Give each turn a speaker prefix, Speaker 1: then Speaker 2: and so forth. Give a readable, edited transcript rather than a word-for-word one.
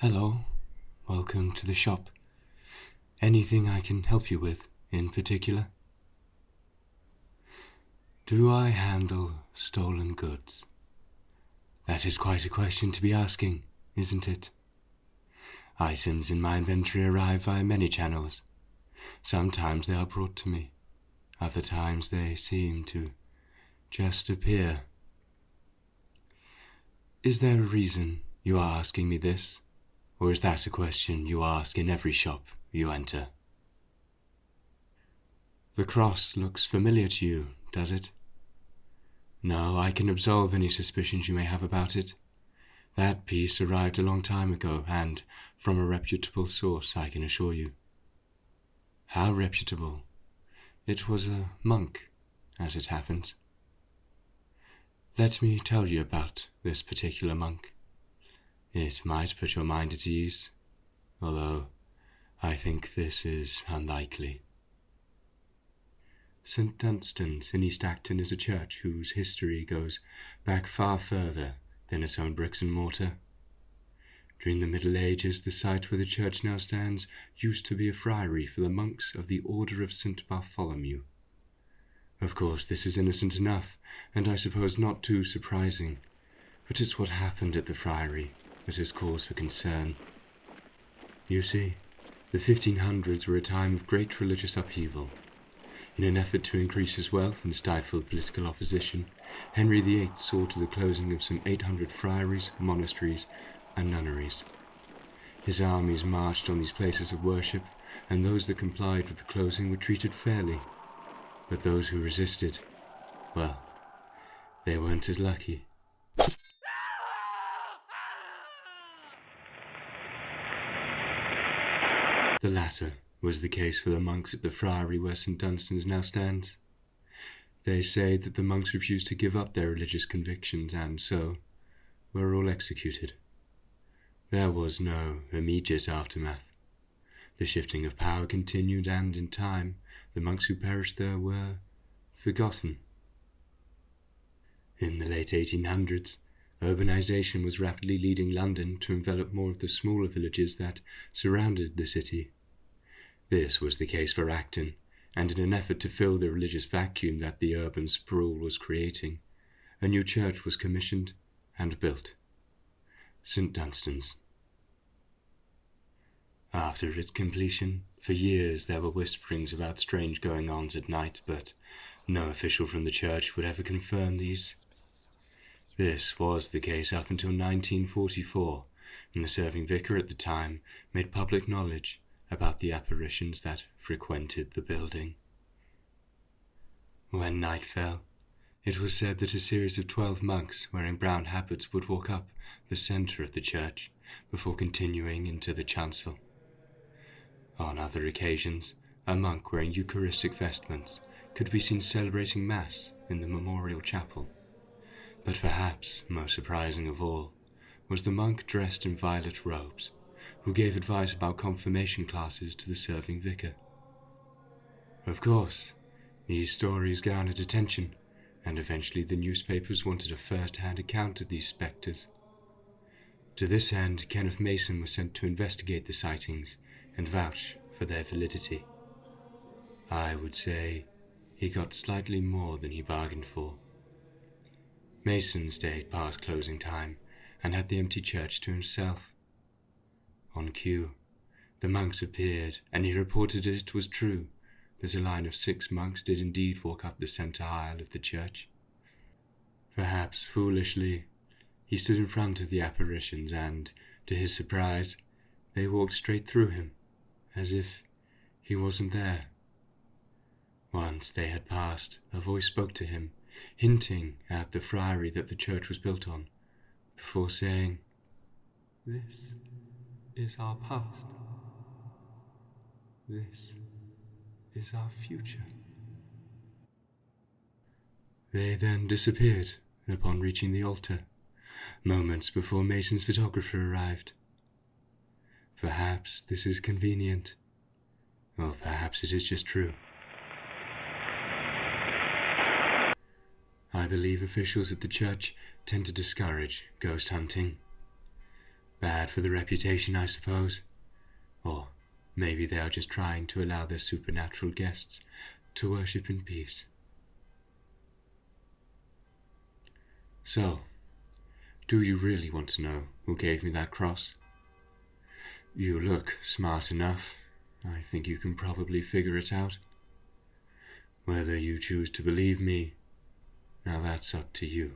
Speaker 1: Hello, welcome to the shop. Anything I can help you with in particular? Do I handle stolen goods? That is quite a question to be asking, isn't it? Items in my inventory arrive via many channels. Sometimes they are brought to me. Other times they seem to just appear. Is there a reason you are asking me this? Or is that a question you ask in every shop you enter? The cross looks familiar to you, does it? No, I can absolve any suspicions you may have about it. That piece arrived a long time ago, and from a reputable source, I can assure you. How reputable? It was a monk, as it happens. Let me tell you about this particular monk. It might put your mind at ease, although I think this is unlikely. St. Dunstan's in East Acton is a church whose history goes back far further than its own bricks and mortar. During the Middle Ages, the site where the church now stands used to be a friary for the monks of the Order of St. Bartholomew. Of course, this is innocent enough, and I suppose not too surprising, but it's what happened at the friary that is cause for concern. You see, the 1500s were a time of great religious upheaval. In an effort to increase his wealth and stifle political opposition, Henry VIII saw to the closing of some 800 friaries, monasteries, and nunneries. His armies marched on these places of worship, and those that complied with the closing were treated fairly. But those who resisted, well, they weren't as lucky. The latter was the case for the monks at the friary where St. Dunstan's now stands. They say that the monks refused to give up their religious convictions and so were all executed. There was no immediate aftermath. The shifting of power continued, and in time the monks who perished there were forgotten. In the late 1800s, urbanization was rapidly leading London to envelop more of the smaller villages that surrounded the city. This was the case for Acton, and in an effort to fill the religious vacuum that the urban sprawl was creating, a new church was commissioned and built, St. Dunstan's. After its completion, for years there were whisperings about strange goings-on at night, but no official from the church would ever confirm these. This was the case up until 1944, when the serving vicar at the time made public knowledge about the apparitions that frequented the building. When night fell, it was said that a series of 12 monks wearing brown habits would walk up the centre of the church before continuing into the chancel. On other occasions, a monk wearing Eucharistic vestments could be seen celebrating Mass in the memorial chapel. But perhaps most surprising of all was the monk dressed in violet robes, who gave advice about confirmation classes to the serving vicar. Of course, these stories garnered attention, and eventually the newspapers wanted a first-hand account of these spectres. To this end, Kenneth Mason was sent to investigate the sightings and vouch for their validity. I would say he got slightly more than he bargained for. Mason stayed past closing time and had the empty church to himself. On cue, the monks appeared, and he reported it was true that a line of 6 monks did indeed walk up the centre aisle of the church. Perhaps foolishly, he stood in front of the apparitions and, to his surprise, they walked straight through him, as if he wasn't there. Once they had passed, a voice spoke to him, hinting at the friary that the church was built on, before saying, "This is our past. This is our future." They then disappeared upon reaching the altar, moments before Mason's photographer arrived. Perhaps this is convenient, or perhaps it is just true. I believe officials at the church tend to discourage ghost hunting. Bad for the reputation, I suppose. Or maybe they are just trying to allow their supernatural guests to worship in peace. So, do you really want to know who gave me that cross? You look smart enough. I think you can probably figure it out. Whether you choose to believe me, now that's up to you.